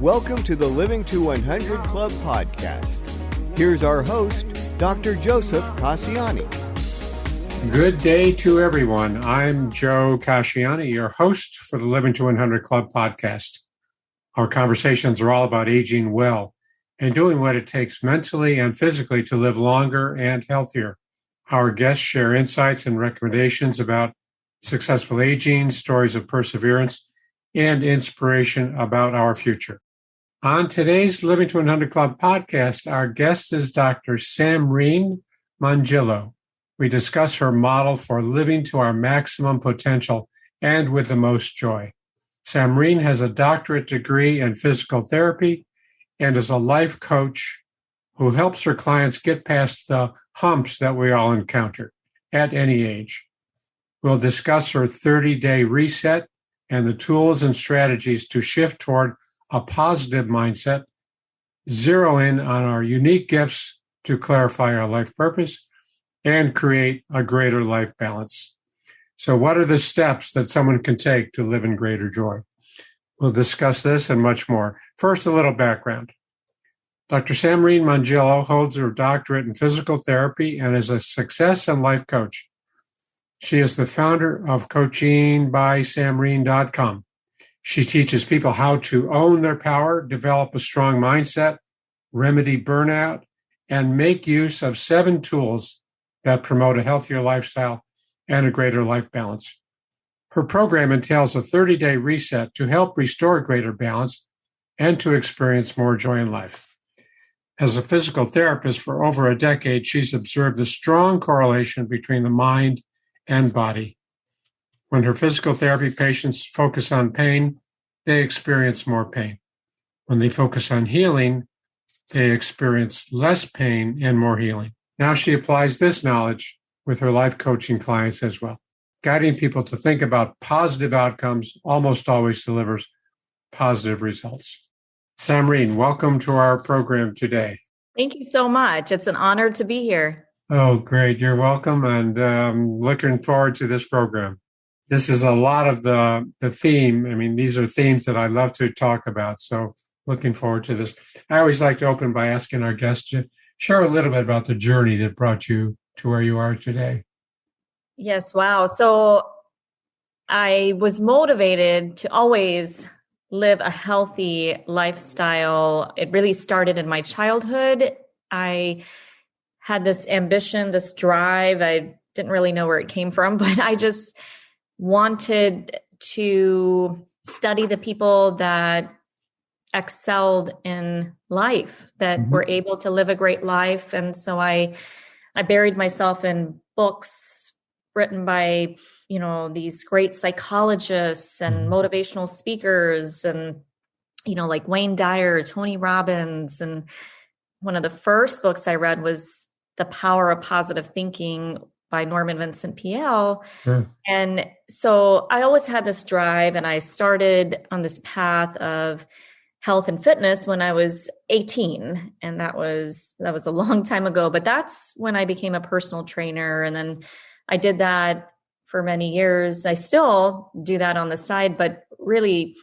Welcome to the Living to 100 Club podcast. Here's our host, Dr. Joseph Casciani. Good day to everyone. I'm Joe Casciani, your host for the Living to 100 Club podcast. Our conversations are all about aging well and doing what it takes mentally and physically to live longer and healthier. Our guests share insights and recommendations about successful aging, stories of perseverance, and inspiration about our future. On today's Living to 100 Club podcast, our guest is Dr. Samreen Manjillo. We discuss her model for living to our maximum potential and with the most joy. Samreen has a doctorate degree in physical therapy and is a life coach who helps her clients get past the humps that we all encounter at any age. We'll discuss her 30-day reset and the tools and strategies to shift toward a positive mindset, zero in on our unique gifts to clarify our life purpose, and create a greater life balance. So what are the steps that someone can take to live in greater joy? We'll discuss this and much more. First, a little background. Dr. Samreen Manjillo holds her doctorate in physical therapy and is a success and life coach. She is the founder of CoachingBySamreen.com. She teaches people how to own their power, develop a strong mindset, remedy burnout, and make use of 7 tools that promote a healthier lifestyle and a greater life balance. Her program entails a 30-day reset to help restore greater balance and to experience more joy in life. As a physical therapist for over a decade, she's observed a strong correlation between the mind and body. When her physical therapy patients focus on pain, they experience more pain. When they focus on healing, they experience less pain and more healing. Now she applies this knowledge with her life coaching clients as well. Guiding people to think about positive outcomes almost always delivers positive results. Samreen, welcome to our program today. Thank you so much. It's an honor to be here. Oh, great. You're welcome, and looking forward to this program. This is a lot of the theme. I mean, these are themes that I love to talk about, so looking forward to this. I always like to open by asking our guests to share a little bit about the journey that brought you to where you are today. Yes, wow. So I was motivated to always live a healthy lifestyle. It really started in my childhood. I had this ambition, this drive. I didn't really know where it came from, but I just wanted to study the people that excelled in life, that were able to live a great life. And so I buried myself in books written by, these great psychologists and motivational speakers and, like Wayne Dyer, Tony Robbins. And one of the first books I read was The Power of Positive Thinking by Norman Vincent Peale. And so I always had this drive, and I started on this path of health and fitness when I was 18. And that was a long time ago, but that's when I became a personal trainer. And then I did that for many years. I still do that on the side, but really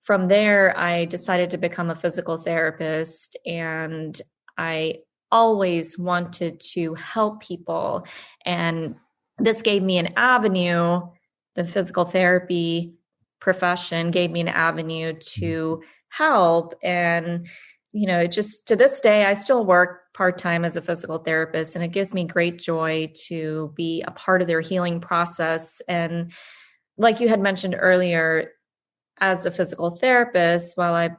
from there, I decided to become a physical therapist, and I always wanted to help people. And this gave me an avenue. The physical therapy profession gave me an avenue to help. And, just to this day, I still work part-time as a physical therapist, and it gives me great joy to be a part of their healing process. And like you had mentioned earlier, as a physical therapist, while I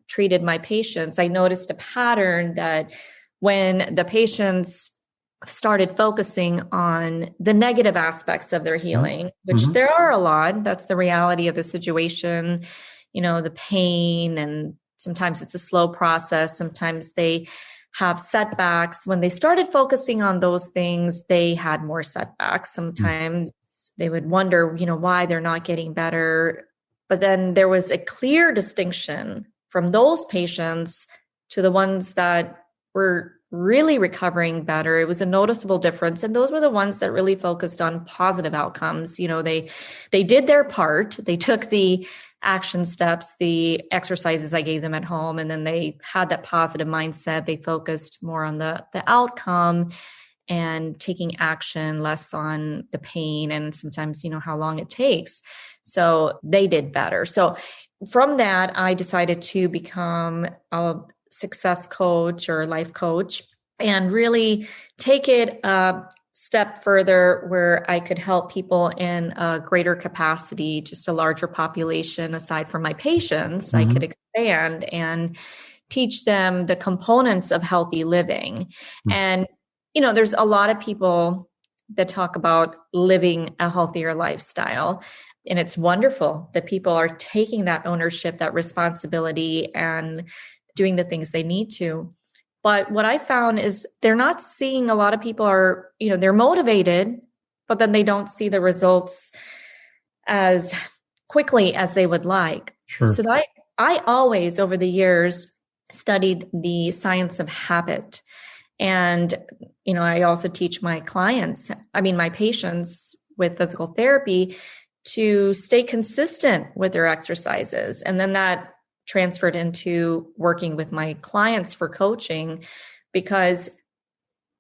treated my patients, I noticed a pattern that when the patients started focusing on the negative aspects of their healing, which there are a lot, that's the reality of the situation, the pain, and sometimes it's a slow process. Sometimes they have setbacks. When they started focusing on those things, they had more setbacks. Sometimes they would wonder, why they're not getting better. But then there was a clear distinction from those patients to the ones that were really recovering better. It was a noticeable difference. And those were the ones that really focused on positive outcomes. They did their part. They took the action steps, the exercises I gave them at home, and then they had that positive mindset. They focused more on the outcome and taking action, less on the pain and sometimes, how long it takes. So they did better. So from that, I decided to become a success coach or life coach and really take it a step further where I could help people in a greater capacity, just a larger population aside from my patients. I could expand and teach them the components of healthy living. And, there's a lot of people that talk about living a healthier lifestyle. And it's wonderful that people are taking that ownership, that responsibility, and doing the things they need to. But what I found is they're not seeing, a lot of people are, they're motivated, but then they don't see the results as quickly as they would like. Sure. So I always, over the years, studied the science of habit. And, I also teach my patients with physical therapy to stay consistent with their exercises. And then that transferred into working with my clients for coaching because,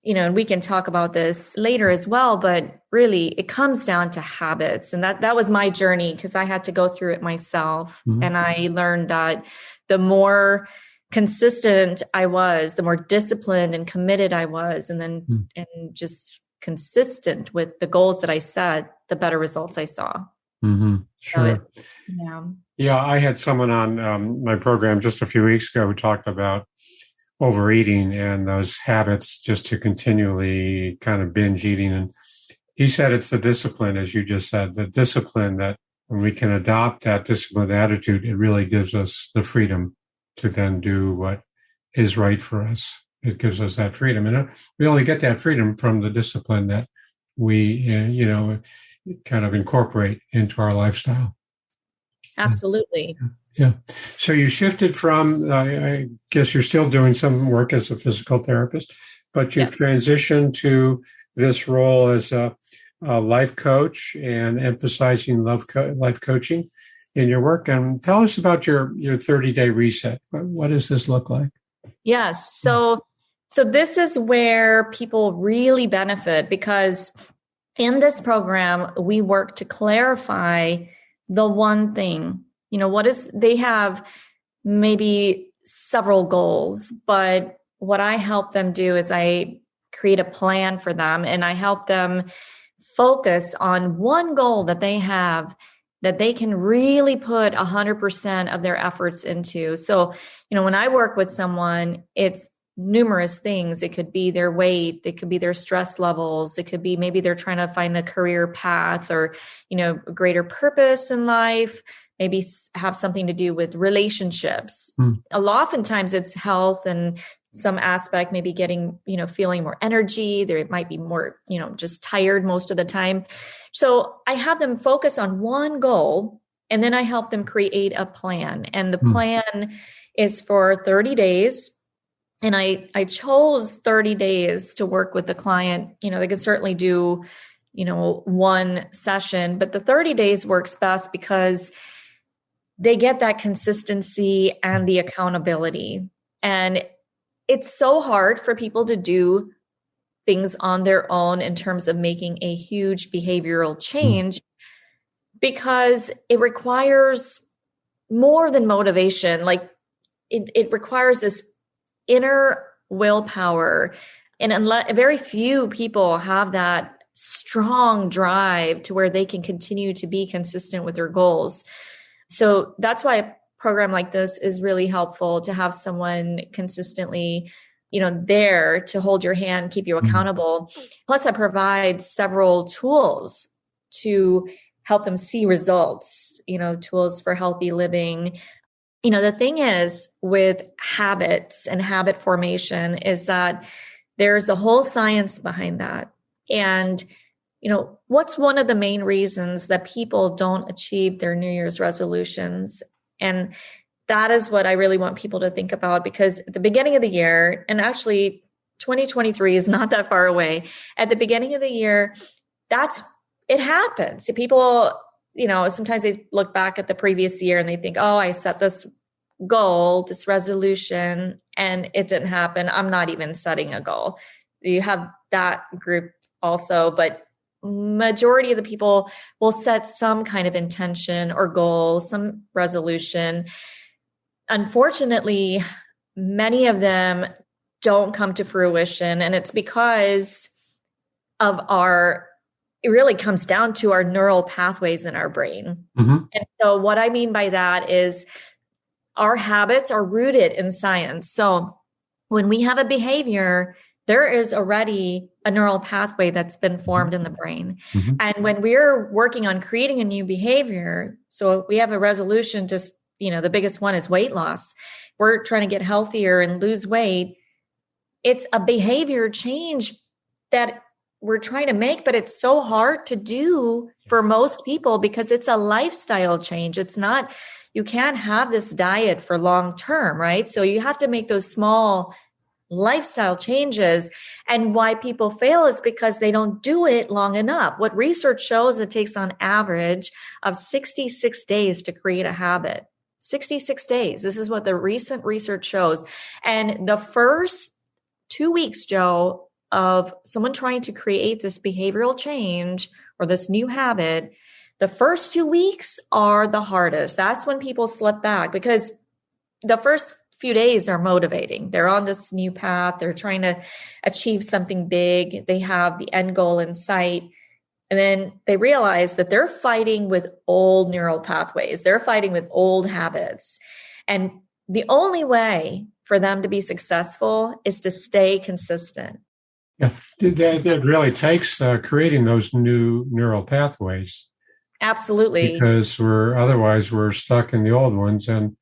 and we can talk about this later as well, but really it comes down to habits. And that was my journey because I had to go through it myself. And I learned that the more consistent I was, the more disciplined and committed I was, and just consistent with the goals that I set, the better results I saw. Sure. Yeah, I had someone on my program just a few weeks ago who talked about overeating and those habits just to continually kind of binge eating. And he said it's the discipline, as you just said, the discipline that when we can adopt that disciplined attitude, it really gives us the freedom to then do what is right for us. It gives us that freedom. And we only get that freedom from the discipline that we, kind of incorporate into our lifestyle. Absolutely. Yeah. So you shifted from, I guess you're still doing some work as a physical therapist, but you've transitioned to this role as a life coach and emphasizing life coaching in your work. And tell us about your 30-day reset. What does this look like? Yes. So this is where people really benefit because in this program, we work to clarify the one thing, they have maybe several goals, but what I help them do is I create a plan for them and I help them focus on one goal that they have that they can really put 100% of their efforts into. So, when I work with someone, it's numerous things. It could be their weight. It could be their stress levels. It could be maybe they're trying to find a career path or, a greater purpose in life, maybe have something to do with relationships. Oftentimes it's health and some aspect, maybe getting, feeling more energy. There might be more, just tired most of the time. So I have them focus on one goal and then I help them create a plan. And the plan is for 30 days. And I chose 30 days to work with the client. They could certainly do, one session, but the 30 days works best because they get that consistency and the accountability. And it's so hard for people to do things on their own in terms of making a huge behavioral change because it requires more than motivation. Like it requires this inner willpower. And very few people have that strong drive to where they can continue to be consistent with their goals. So that's why a program like this is really helpful to have someone consistently, there to hold your hand, keep you accountable. Plus, I provide several tools to help them see results, tools for healthy living. The thing is with habits and habit formation is that there's a whole science behind that. And, what's one of the main reasons that people don't achieve their New Year's resolutions? And that is what I really want people to think about because at the beginning of the year, and actually 2023 is not that far away. At the beginning of the year, it happens. People, sometimes they look back at the previous year and they think, oh, I set this goal, this resolution, and it didn't happen. I'm not even setting a goal. You have that group also, but majority of the people will set some kind of intention or goal, some resolution. Unfortunately, many of them don't come to fruition, and it's because of it really comes down to our neural pathways in our brain. Mm-hmm. And so what I mean by that is our habits are rooted in science. So when we have a behavior, there is already a neural pathway that's been formed in the brain. Mm-hmm. And when we're working on creating a new behavior, so we have a resolution, just, the biggest one is weight loss. We're trying to get healthier and lose weight. It's a behavior change that we're trying to make, but it's so hard to do for most people because it's a lifestyle change. It's not, you can't have this diet for long term, right? So you have to make those small lifestyle changes. And why people fail is because they don't do it long enough. What research shows, it takes on average of 66 days to create a habit. 66 days. This is what the recent research shows. And the first 2 weeks, Joe, of someone trying to create this behavioral change or this new habit, the first 2 weeks are the hardest. That's when people slip back because the first few days are motivating. They're on this new path. They're trying to achieve something big. They have the end goal in sight. And then they realize that they're fighting with old neural pathways. They're fighting with old habits. And the only way for them to be successful is to stay consistent. Yeah, it really takes creating those new neural pathways. Absolutely. Because otherwise we're stuck in the old ones, and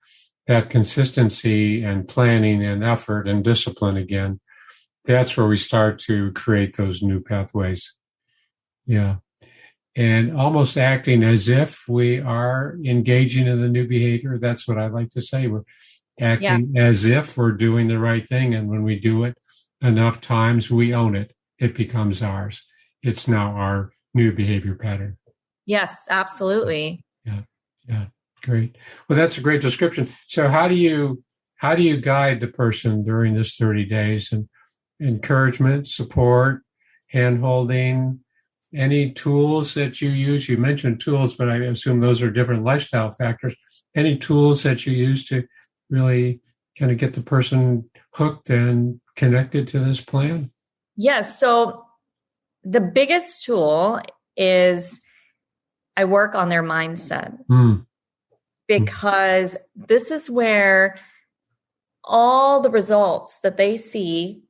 that consistency and planning and effort and discipline again, that's where we start to create those new pathways. Yeah. And almost acting as if we are engaging in the new behavior. That's what I like to say. We're acting as if we're doing the right thing. And when we do it enough times, we own it. It becomes ours. It's now our new behavior pattern. Yes, absolutely. Yeah. Great. Well, that's a great description. So how do you guide the person during this 30 days and encouragement, support, hand-holding, any tools that you use? You mentioned tools, but I assume those are different lifestyle factors. Any tools that you use to really kind of get the person hooked and connected to this plan? Yes. So the biggest tool is I work on their mindset. Because this is where all the results that they see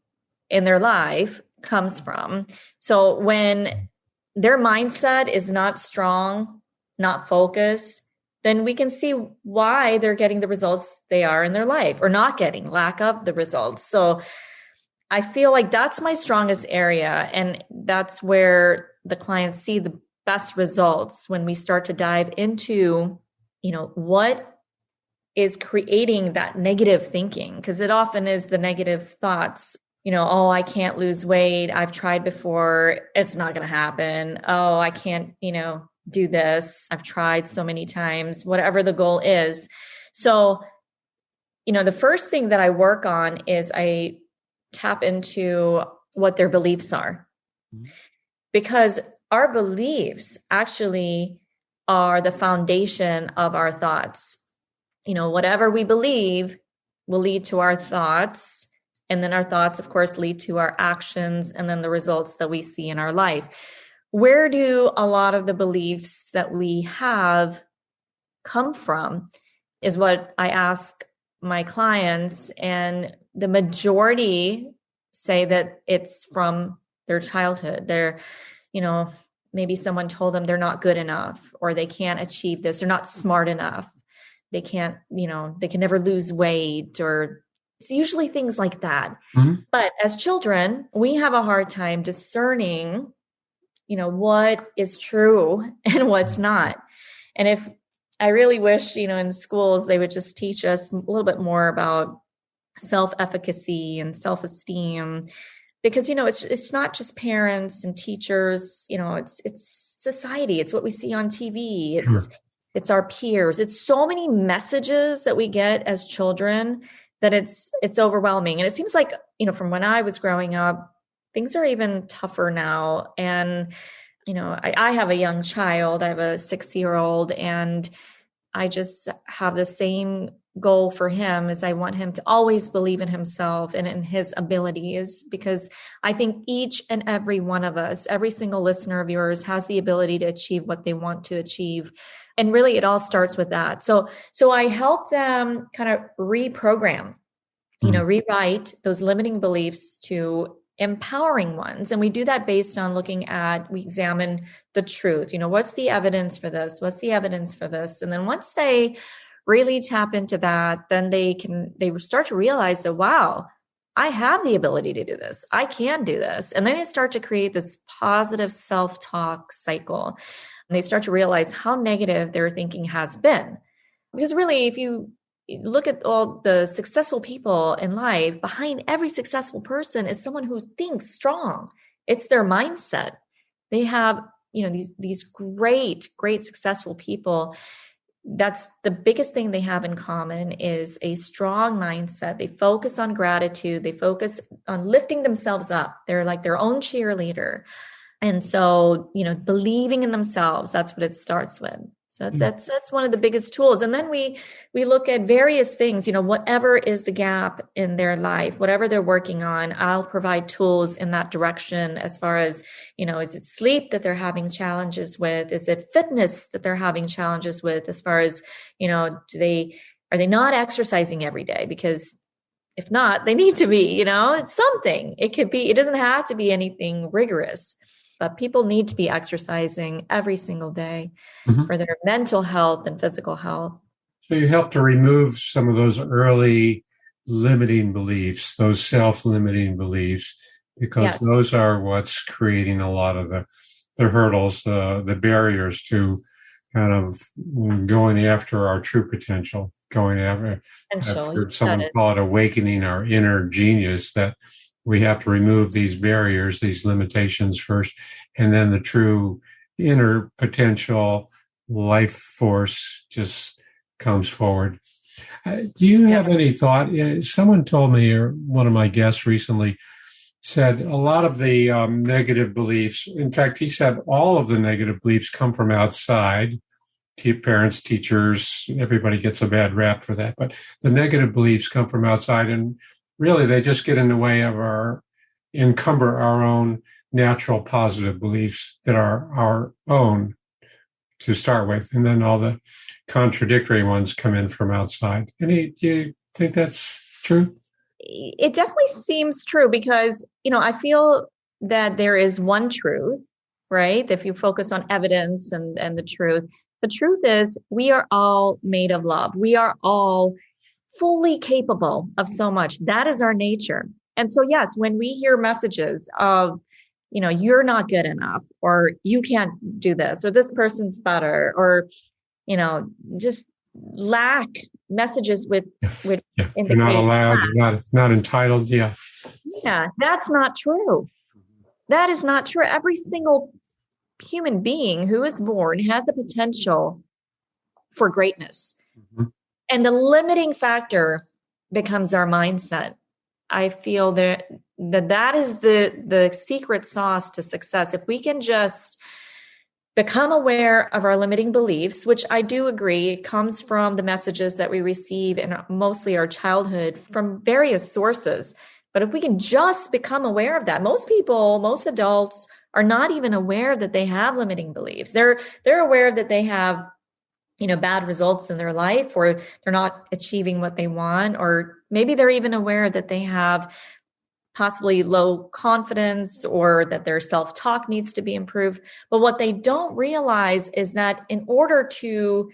in their life comes from. So when their mindset is not strong, not focused, then we can see why they're getting the results they are in their life or not getting, lack of the results. So I feel like that's my strongest area. And that's where the clients see the best results when we start to dive into what is creating that negative thinking? Because it often is the negative thoughts, oh, I can't lose weight. I've tried before. It's not going to happen. Oh, I can't, do this. I've tried so many times, whatever the goal is. So, the first thing that I work on is I tap into what their beliefs are. Because our beliefs actually are the foundation of our thoughts. Whatever we believe will lead to our thoughts. And then our thoughts, of course, lead to our actions and then the results that we see in our life. Where do a lot of the beliefs that we have come from is what I ask my clients. And the majority say that it's from their childhood. They're, maybe someone told them they're not good enough or they can't achieve this. They're not smart enough. They can't, they can never lose weight, or it's usually things like that. Mm-hmm. But as children, we have a hard time discerning, what is true and what's not. And if I really wish, in schools, they would just teach us a little bit more about self-efficacy and self-esteem, because, it's not just parents and teachers, it's society. It's what we see on TV. It's our peers. It's so many messages that we get as children that it's overwhelming. And it seems like, from when I was growing up, things are even tougher now. And, I have a young child. I have a 6-year-old, and I just have the same goal for him is I want him to always believe in himself and in his abilities, because I think each and every one of us, every single listener of yours has the ability to achieve what they want to achieve. And really it all starts with that. So I help them kind of reprogram, rewrite those limiting beliefs to empowering ones. And we do that based on we examine the truth. What's the evidence for this? What's the evidence for this? And then once they really tap into that, then they start to realize that, wow, I have the ability to do this. I can do this. And then they start to create this positive self-talk cycle. And they start to realize how negative their thinking has been. Because really, if you look at all the successful people in life, behind every successful person is someone who thinks strong. It's their mindset. They have, these great, great successful people. That's the biggest thing they have in common is a strong mindset. They focus on gratitude. They focus on lifting themselves up. They're like their own cheerleader. And so, believing in themselves, that's what it starts with. So that's one of the biggest tools. And then we look at various things, whatever is the gap in their life, whatever they're working on, I'll provide tools in that direction as far as, is it sleep that they're having challenges with? Is it fitness that they're having challenges with? As far as, are they not exercising every day? Because if not, they need to be, it's something. It doesn't have to be anything rigorous. But people need to be exercising every single day for their mental health and physical health. So you help to remove some of those early limiting beliefs, those self-limiting beliefs, because those are what's creating a lot of the hurdles, the barriers to kind of going after our true potential, going after someone call it awakening our inner genius, that we have to remove these barriers, these limitations first, and then the true inner potential life force just comes forward. Do you have any thought? Someone told me, or one of my guests recently said, a lot of the negative beliefs, in fact, he said all of the negative beliefs come from outside. Parents, teachers, everybody gets a bad rap for that. But the negative beliefs come from outside, and really, they just get in the way of encumber our own natural positive beliefs that are our own to start with. And then all the contradictory ones come in from outside. Do you think that's true? It definitely seems true because, I feel that there is one truth, right? If you focus on evidence and the truth is we are all made of love. We are all fully capable of so much. That is our nature. And so, yes, when we hear messages of, you're not good enough, or you can't do this, or this person's better, or, just lack messages with you're not allowed, you're not entitled. Yeah, that's not true. That is not true. Every single human being who is born has the potential for greatness. Mm-hmm. And the limiting factor becomes our mindset. I feel that is the secret sauce to success. If we can just become aware of our limiting beliefs, which I do agree comes from the messages that we receive in mostly our childhood from various sources. But if we can just become aware of that, most adults are not even aware that they have limiting beliefs. They're aware that they have bad results in their life, or they're not achieving what they want, or maybe they're even aware that they have possibly low confidence or that their self-talk needs to be improved. But what they don't realize is that in order to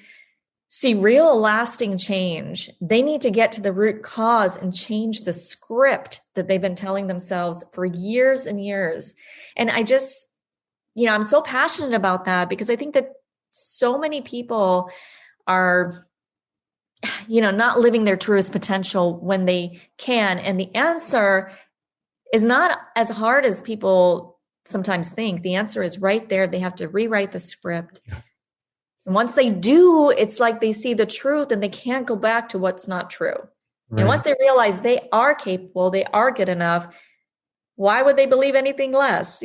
see real lasting change, they need to get to the root cause and change the script that they've been telling themselves for years and years. And I just, I'm so passionate about that because I think that so many people are, not living their truest potential when they can. And the answer is not as hard as people sometimes think. The answer is right there. They have to rewrite the script. Yeah. And once they do, it's like they see the truth and they can't go back to what's not true. Right. And once they realize they are capable, they are good enough, why would they believe anything less,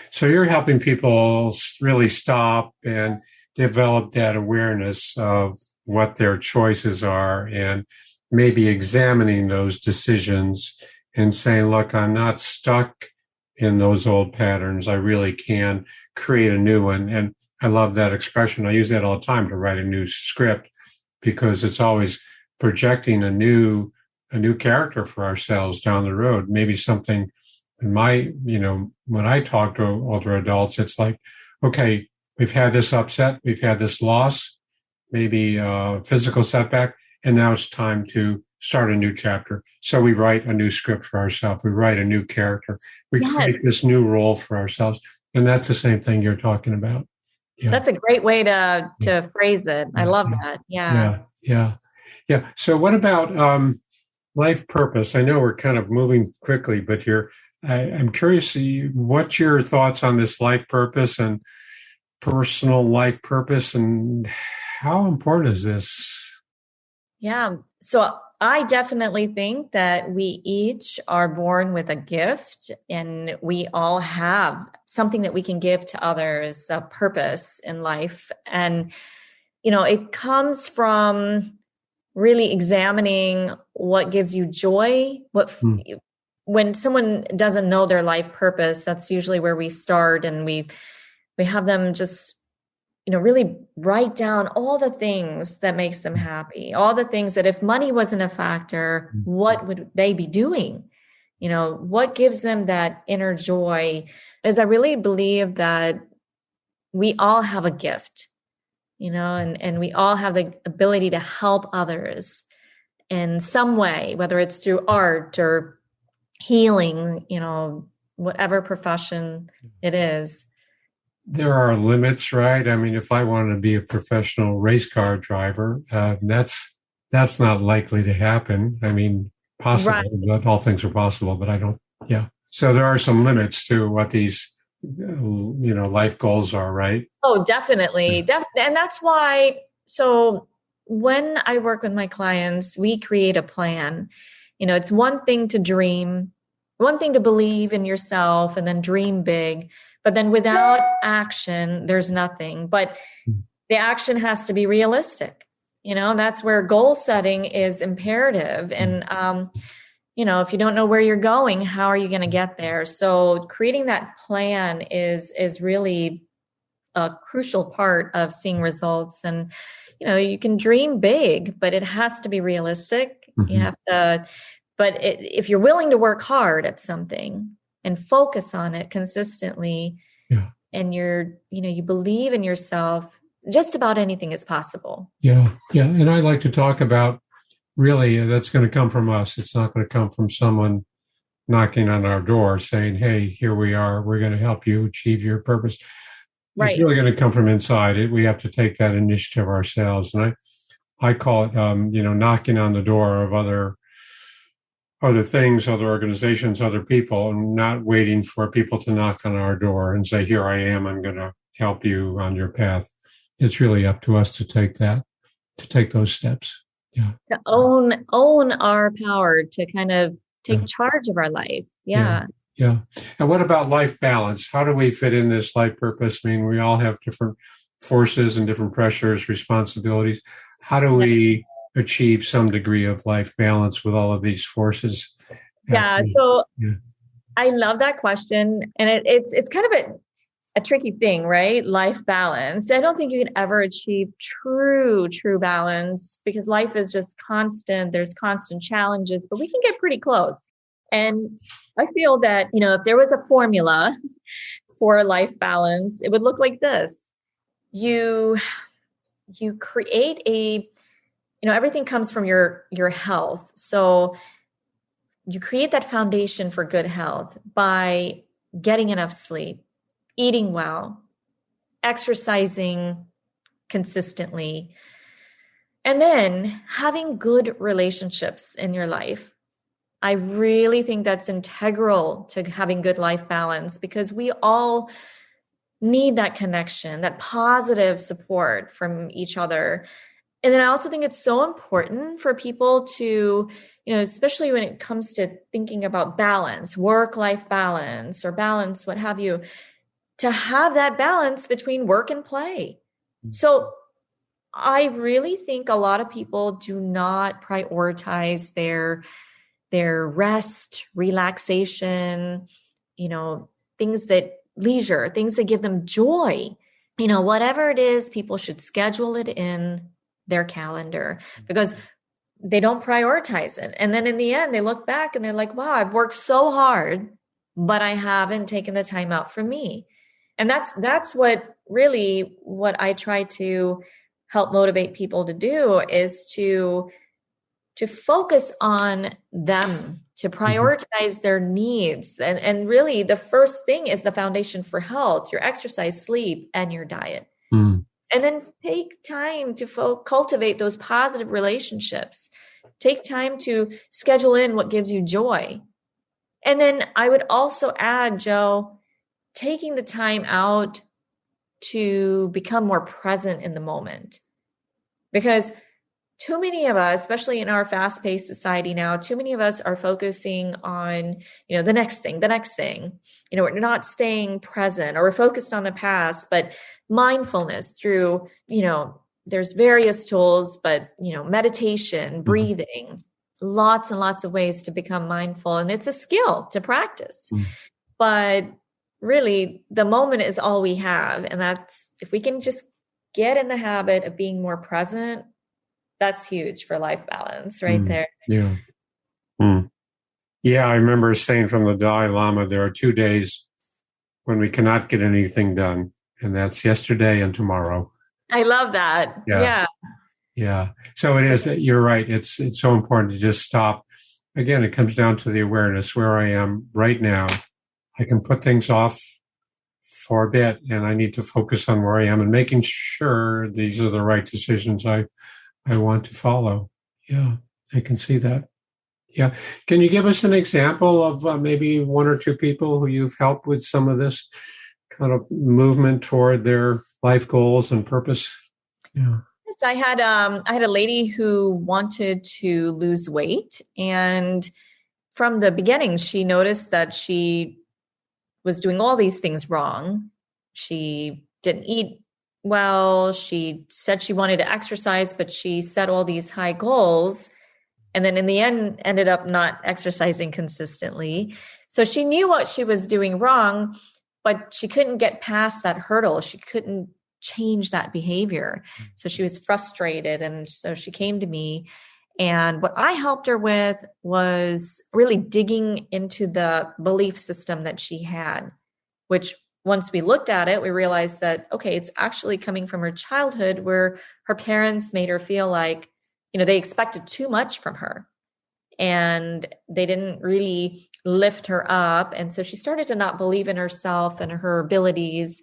So you're helping people really stop and develop that awareness of what their choices are and maybe examining those decisions and saying, look, I'm not stuck in those old patterns. I really can create a new one. And I love that expression. I use that all the time to write a new script because it's always projecting a new character for ourselves down the road. Maybe something in when I talk to older adults, it's like, okay, we've had this upset, we've had this loss, maybe a physical setback, and now it's time to start a new chapter. So we write a new script for ourselves. We write a new character. We create this new role for ourselves. And that's the same thing you're talking about. Yeah. That's a great way to phrase it. I love that. Yeah. So what about life purpose? I know we're kind of moving quickly, but I'm curious, what's your thoughts on this life purpose and personal life purpose, and how important is this? Yeah. So I definitely think that we each are born with a gift, and we all have something that we can give to others, a purpose in life. And, it comes from really examining what gives you joy, when someone doesn't know their life purpose, that's usually where we start, and we have them just, really write down all the things that makes them happy, all the things that if money wasn't a factor, what would they be doing? What gives them that inner joy? Is I really believe that we all have a gift, and we all have the ability to help others in some way, whether it's through art or healing, whatever profession it is. There are limits, right? I mean, if I wanted to be a professional race car driver, that's not likely to happen. I mean, possible, right. All things are possible, but I don't. Yeah. So there are some limits to what these, life goals are, right? Oh, definitely. Yeah. And that's why. So when I work with my clients, we create a plan. It's one thing to dream, one thing to believe in yourself and then dream big. But then without action, there's nothing. But the action has to be realistic. That's where goal setting is imperative. And, if you don't know where you're going, how are you going to get there? So creating that plan is really a crucial part of seeing results. And, you can dream big, but it has to be realistic. Mm-hmm. You have to, if you're willing to work hard at something and focus on it consistently, and you believe in yourself, just about anything is possible. Yeah. And I like to talk about, really, that's going to come from us. It's not going to come from someone knocking on our door saying, hey, here we are. We're going to help you achieve your purpose. Right. It's really going to come from inside. We have to take that initiative ourselves. And I call it, knocking on the door of other things, other organizations, other people, and not waiting for people to knock on our door and say, here I am, I'm going to help you on your path. It's really up to us to take those steps. Yeah. To own our power, to kind of take charge of our life. Yeah. And what about life balance? How do we fit in this life purpose? I mean, we all have different forces and different pressures, responsibilities. How do we achieve some degree of life balance with all of these forces? So I love that question. And it's kind of a tricky thing, right? Life balance. I don't think you can ever achieve true balance because life is just constant. There's constant challenges, but we can get pretty close. And I feel that, if there was a formula for life balance, it would look like this. You create everything comes from your health. So you create that foundation for good health by getting enough sleep, eating well, exercising consistently, and then having good relationships in your life. I really think that's integral to having good life balance, because we all need that connection, that positive support from each other. And then I also think it's so important for people to, especially when it comes to thinking about balance, work-life balance or balance, what have you, to have that balance between work and play. So I really think a lot of people do not prioritize their rest, relaxation, things that leisure, things that give them joy. Whatever it is, people should schedule it in their calendar, because they don't prioritize it. And then in the end, they look back and they're like, wow, I've worked so hard, but I haven't taken the time out for me. And that's what I try to help motivate people to do, is to focus on them, to prioritize their needs. And really the first thing is the foundation for health, your exercise, sleep, and your diet. And then take time to cultivate those positive relationships. Take time to schedule in what gives you joy. And then I would also add, Joe, taking the time out to become more present in the moment. Because too many of us, especially in our fast-paced society now, too many of us are focusing on, the next thing. We're not staying present, or we're focused on the past. But mindfulness through, there's various tools, but, meditation, breathing, lots and lots of ways to become mindful. And it's a skill to practice. But really, the moment is all we have. And that's, if we can just get in the habit of being more present, that's huge for life balance right there. Yeah. Yeah, I remember saying from the Dalai Lama, there are 2 days when we cannot get anything done, and that's yesterday and tomorrow. I love that. Yeah. So it is, you're right. It's so important to just stop. Again, it comes down to the awareness where I am right now. I can put things off for a bit, and I need to focus on where I am and making sure these are the right decisions I want to follow. Yeah, I can see that. Yeah. Can you give us an example of maybe one or two people who you've helped with some of this kind of movement toward their life goals and purpose? Yeah. Yes, I had a lady who wanted to lose weight, and from the beginning, she noticed that she was doing all these things wrong. She didn't eat well. She said she wanted to exercise, but she set all these high goals, and then in the end ended up not exercising consistently. So she knew what she was doing wrong, but she couldn't get past that hurdle. She couldn't change that behavior. So she was frustrated. And so she came to me, and what I helped her with was really digging into the belief system that she had, which once we looked at it, we realized that, okay, it's actually coming from her childhood, where her parents made her feel like, they expected too much from her, and they didn't really lift her up. And so she started to not believe in herself and her abilities.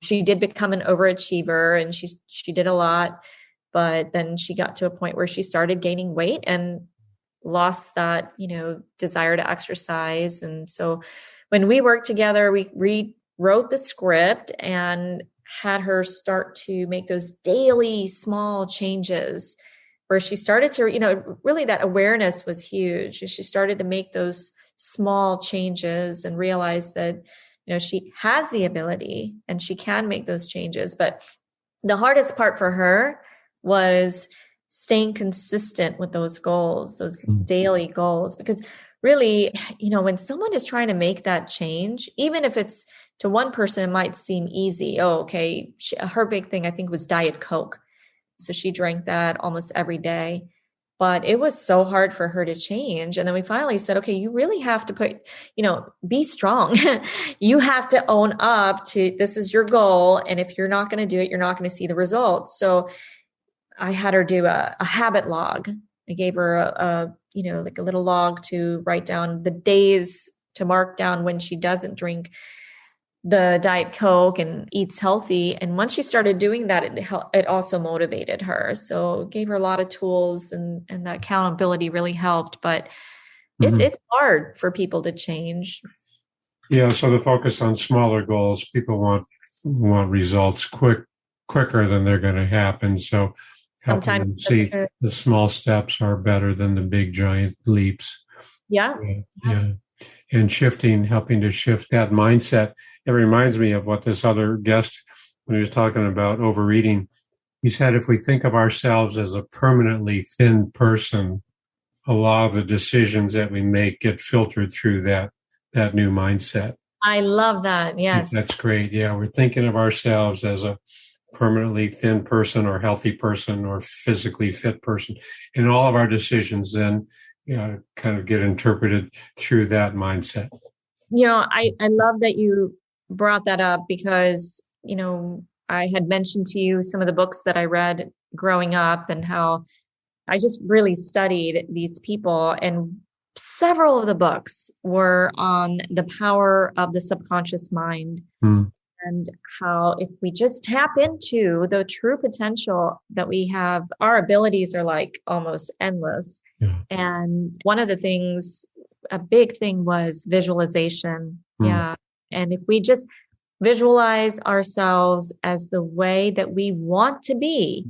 She did become an overachiever, and she did a lot, but then she got to a point where she started gaining weight and lost that, desire to exercise. And so when we worked together, we rewrote the script and had her start to make those daily small changes, where she started to, really that awareness was huge. She started to make those small changes and realize that, she has the ability and she can make those changes. But the hardest part for her was staying consistent with those goals, those daily goals, because really, when someone is trying to make that change, even if it's to one person, it might seem easy. Oh, okay. Her big thing, I think, was Diet Coke. So she drank that almost every day, but it was so hard for her to change. And then we finally said, okay, you really have to be strong. You have to own up to, this is your goal. And if you're not going to do it, you're not going to see the results. So I had her do a habit log. I gave her a little log to write down the days, to mark down when she doesn't drink the Diet Coke and eats healthy. And once she started doing that, it also motivated her. So it gave her a lot of tools, and that accountability really helped. But It's hard for people to change. Yeah, so the focus on smaller goals, people want results quicker than they're going to happen. So helping them see the small steps are better than the big giant leaps. Yeah. And helping to shift that mindset. It reminds me of what this other guest, when he was talking about overeating, he said, if we think of ourselves as a permanently thin person, a lot of the decisions that we make get filtered through that new mindset. I love that. Yes. That's great. Yeah. We're thinking of ourselves as a permanently thin person or healthy person or physically fit person. And all of our decisions then kind of get interpreted through that mindset. I love that you brought that up because, I had mentioned to you some of the books that I read growing up and how I just really studied these people, and several of the books were on the power of the subconscious mind and how if we just tap into the true potential that we have, our abilities are like almost endless. Yeah. And one of the things, a big thing was visualization. Yeah. And if we just visualize ourselves as the way that we want to be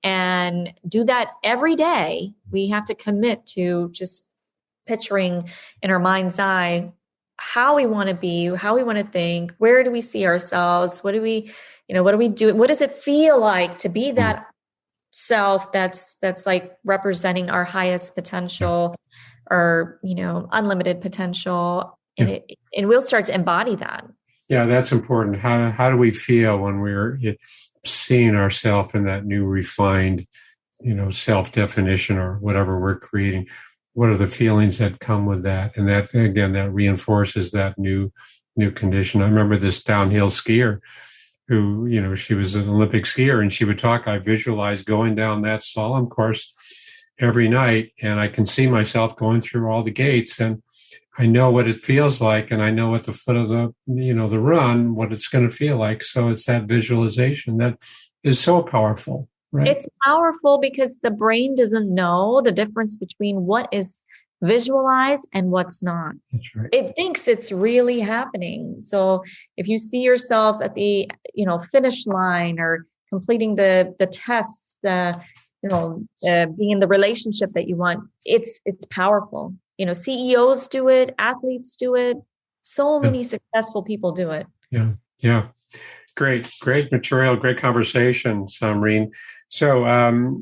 and do that every day, we have to commit to just picturing in our mind's eye how we want to be, how we want to think, where do we see ourselves, what do we do, what does it feel like to be that self that's like representing our highest potential or unlimited potential, and we'll start to embody that. Yeah, that's important. How do we feel when we're seeing ourselves in that new refined, self-definition or whatever we're creating? What are the feelings that come with that? And that, again, that reinforces that new condition. I remember this downhill skier who, she was an Olympic skier, and she would talk, I visualize going down that slalom course every night, and I can see myself going through all the gates, and I know what it feels like, and I know at the foot of the run, what it's going to feel like. So it's that visualization that is so powerful. Right. It's powerful because the brain doesn't know the difference between what is visualized and what's not. That's right. It thinks it's really happening. So if you see yourself at the, finish line or completing the tests, being in the relationship that you want, it's powerful. CEOs do it, athletes do it. So many successful people do it. Yeah. Great material, great conversation, Samreen. So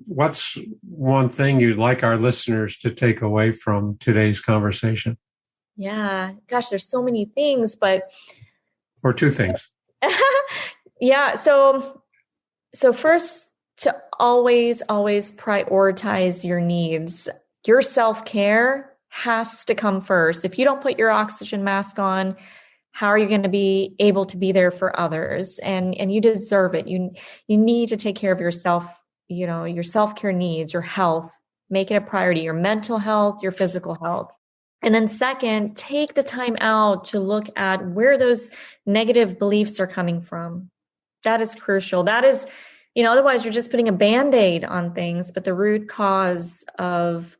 what's one thing you'd like our listeners to take away from today's conversation? Yeah. Gosh, there's so many things, or two things. Yeah. So first, to always prioritize your needs. Your self-care has to come first. If you don't put your oxygen mask on, how are you going to be able to be there for others? And you deserve it. You need to take care of yourself, your self-care needs, your health, make it a priority, your mental health, your physical health. And then second, take the time out to look at where those negative beliefs are coming from. That is crucial. That is, otherwise you're just putting a Band-Aid on things, but the root cause of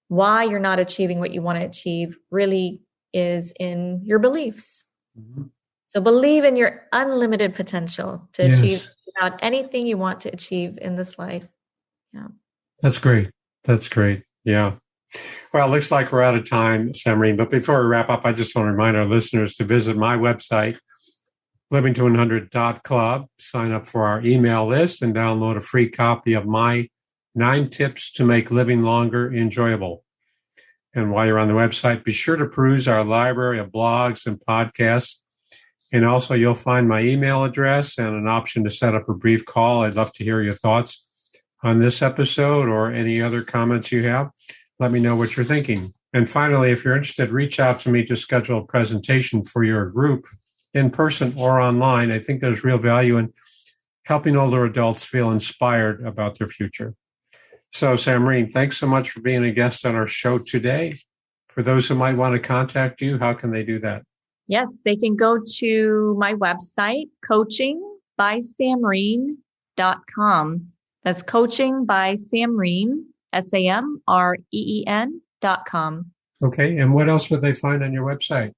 why you're not achieving what you want to achieve really is in your beliefs. Mm-hmm. So believe in your unlimited potential to achieve about anything you want to achieve in this life. Yeah. That's great. Yeah. Well, it looks like we're out of time, Samreen. But before we wrap up, I just want to remind our listeners to visit my website, livingto100.club, sign up for our email list, and download a free copy of my 9 tips to make living longer enjoyable. And while you're on the website, be sure to peruse our library of blogs and podcasts. And also, you'll find my email address and an option to set up a brief call. I'd love to hear your thoughts on this episode or any other comments you have. Let me know what you're thinking. And finally, if you're interested, reach out to me to schedule a presentation for your group in person or online. I think there's real value in helping older adults feel inspired about their future. So, Samreen, thanks so much for being a guest on our show today. For those who might want to contact you, how can they do that? Yes, they can go to my website, coachingbysamreen.com. That's coachingbysamreen, SAMREEN.com. Okay. And what else would they find on your website?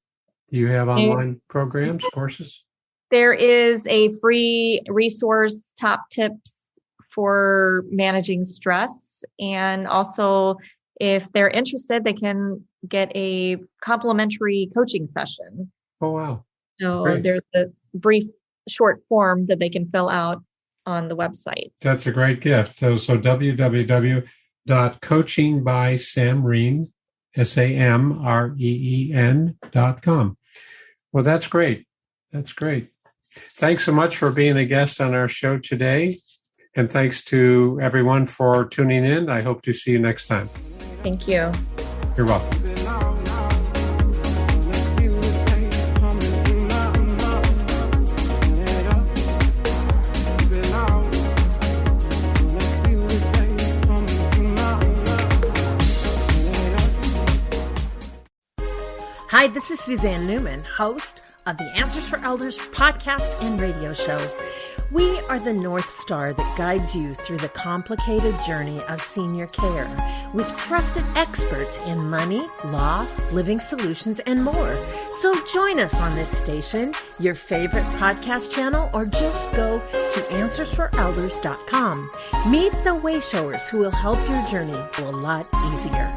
Do you have online programs, courses? There is a free resource, top tips for managing stress. And also, if they're interested, they can get a complimentary coaching session. Oh, wow. So Great. there's a brief, short form that they can fill out on the website. That's a great gift. So www.coachingbysamreen, SAMREEN.com. Well, that's great. That's great. Thanks so much for being a guest on our show today. And thanks to everyone for tuning in. I hope to see you next time. Thank you. You're welcome. Hi, this is Suzanne Newman, host of the Answers for Elders podcast and radio show. We are the North Star that guides you through the complicated journey of senior care with trusted experts in money, law, living solutions, and more. So join us on this station, your favorite podcast channel, or just go to AnswersForElders.com. Meet the Wayshowers who will help your journey go a lot easier.